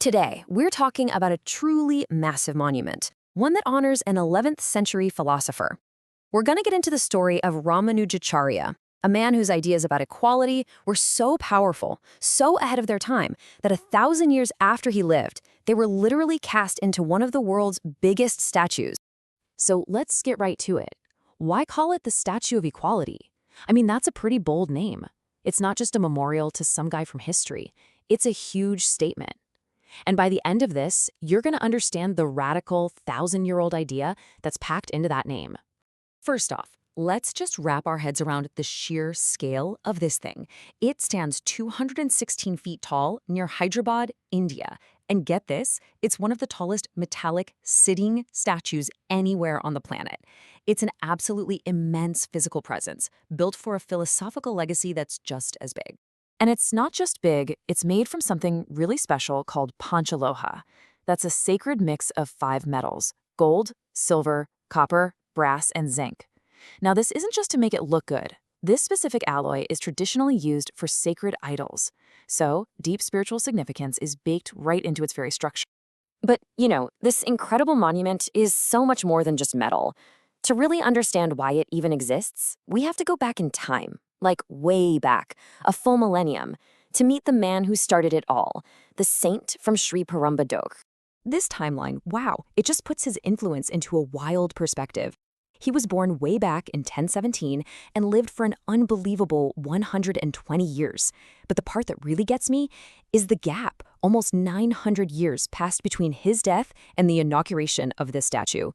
Today, we're talking about a truly massive monument, one that honors an 11th century philosopher. We're going to get into the story of Rāmānujācārya, a man whose ideas about equality were so powerful, so ahead of their time, that 1,000 years after he lived, they were literally cast into one of the world's biggest statues. So let's get right to it. Why call it the Statue of Equality? I mean, that's a pretty bold name. It's not just a memorial to some guy from history. It's a huge statement. And by the end of this, you're going to understand the radical 1,000-year-old idea that's packed into that name. First off, let's just wrap our heads around the sheer scale of this thing. It stands 216 feet tall near Hyderabad, India. And get this, it's one of the tallest metallic sitting statues anywhere on the planet. It's an absolutely immense physical presence, built for a philosophical legacy that's just as big. And it's not just big, it's made from something really special called pañcaloha. That's a sacred mix of 5 metals: gold, silver, copper, brass, and zinc. Now, this isn't just to make it look good. This specific alloy is traditionally used for sacred idols. So, deep spiritual significance is baked right into its very structure. But, this incredible monument is so much more than just metal. To really understand why it even exists, we have to go back in time, like way back, a full millennium, to meet the man who started it all, the saint from Śrī Rāmānujācārya. This timeline, wow, it just puts his influence into a wild perspective. He was born way back in 1017 and lived for an unbelievable 120 years. But the part that really gets me is the gap. Almost 900 years passed between his death and the inauguration of this statue.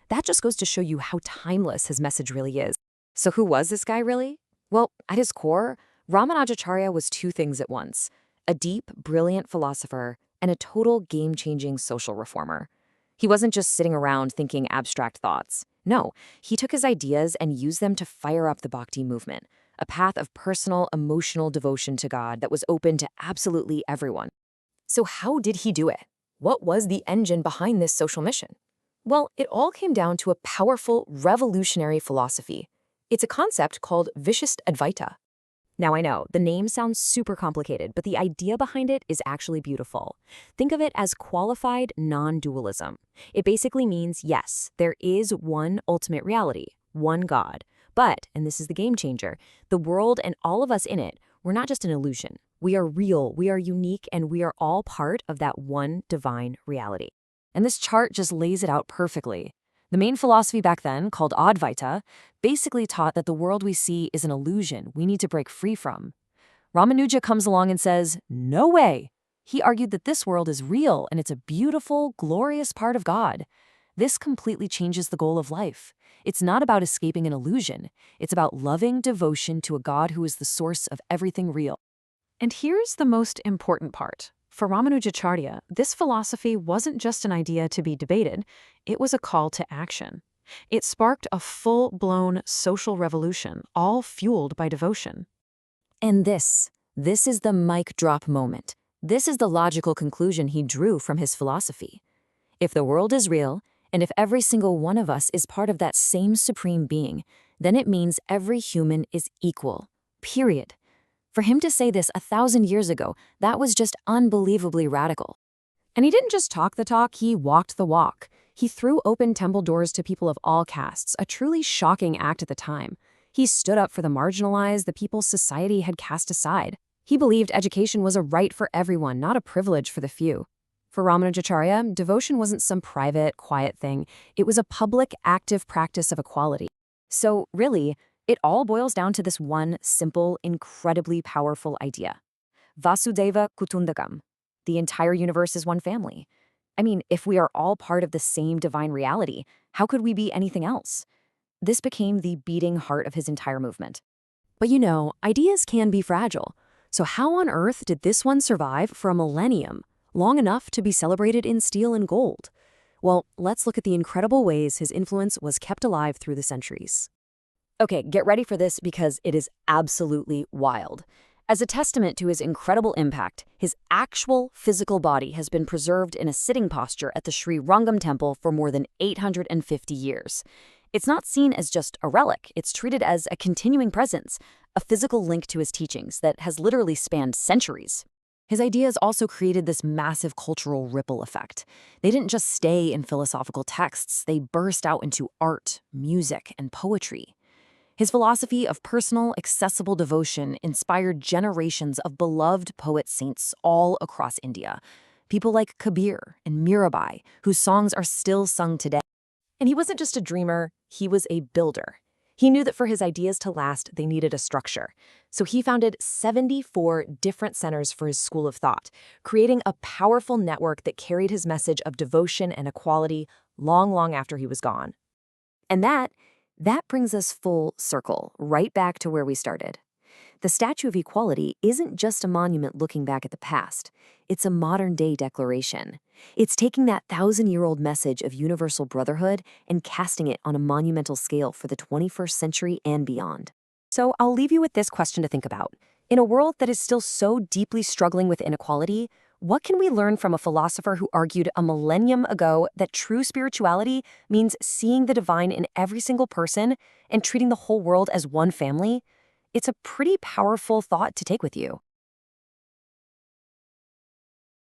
That just goes to show you how timeless his message really is. So who was this guy really? Well, at his core, Rāmānujācārya was 2 things at once: a deep, brilliant philosopher and a total game-changing social reformer. He wasn't just sitting around thinking abstract thoughts. No, he took his ideas and used them to fire up the Bhakti movement, a path of personal, emotional devotion to God that was open to absolutely everyone. So how did he do it? What was the engine behind this social mission? Well, it all came down to a powerful, revolutionary philosophy. It's a concept called Viśiṣṭādvaita. Now, I know, the name sounds super complicated, but the idea behind it is actually beautiful. Think of it as qualified non-dualism. It basically means, yes, there is one ultimate reality, one God. But, and this is the game changer, the world and all of us in it, we're not just an illusion. We are real, we are unique, and we are all part of that one divine reality. And this chart just lays it out perfectly. The main philosophy back then, called Advaita, basically taught that the world we see is an illusion we need to break free from. Rāmānuja comes along and says, no way! He argued that this world is real and it's a beautiful, glorious part of God. This completely changes the goal of life. It's not about escaping an illusion. It's about loving devotion to a God who is the source of everything real. And here's the most important part. For Rāmānujācārya, this philosophy wasn't just an idea to be debated, it was a call to action. It sparked a full-blown social revolution, all fueled by devotion. And this is the mic drop moment. This is the logical conclusion he drew from his philosophy. If the world is real, and if every single one of us is part of that same supreme being, then it means every human is equal, period. For him to say this 1,000 years ago, that was just unbelievably radical. And he didn't just talk the talk, he walked the walk. He threw open temple doors to people of all castes, a truly shocking act at the time. He stood up for the marginalized, the people society had cast aside. He believed education was a right for everyone, not a privilege for the few. For Rāmānujācārya, devotion wasn't some private, quiet thing. It was a public, active practice of equality. So really, it all boils down to this one simple, incredibly powerful idea. Vasudhaiva Kutundakam. The entire universe is one family. I mean, if we are all part of the same divine reality, how could we be anything else? This became the beating heart of his entire movement. But ideas can be fragile. So how on earth did this one survive for a millennium, long enough to be celebrated in steel and gold? Well, let's look at the incredible ways his influence was kept alive through the centuries. Okay, get ready for this because it is absolutely wild. As a testament to his incredible impact, his actual physical body has been preserved in a sitting posture at the Śrī Rāmānujācārya temple for more than 850 years. It's not seen as just a relic, it's treated as a continuing presence, a physical link to his teachings that has literally spanned centuries. His ideas also created this massive cultural ripple effect. They didn't just stay in philosophical texts, they burst out into art, music, and poetry. His philosophy of personal, accessible devotion inspired generations of beloved poet-saints all across India. People like Kabir and Mirabai, whose songs are still sung today. And he wasn't just a dreamer, he was a builder. He knew that for his ideas to last, they needed a structure. So he founded 74 different centers for his school of thought, creating a powerful network that carried his message of devotion and equality long, long after he was gone. And that brings us full circle, right back to where we started. The Statue of Equality isn't just a monument looking back at the past. It's a modern-day declaration. It's taking that 1,000-year-old message of universal brotherhood and casting it on a monumental scale for the 21st century and beyond. So I'll leave you with this question to think about. In a world that is still so deeply struggling with inequality, what can we learn from a philosopher who argued a millennium ago that true spirituality means seeing the divine in every single person and treating the whole world as one family? It's a pretty powerful thought to take with you.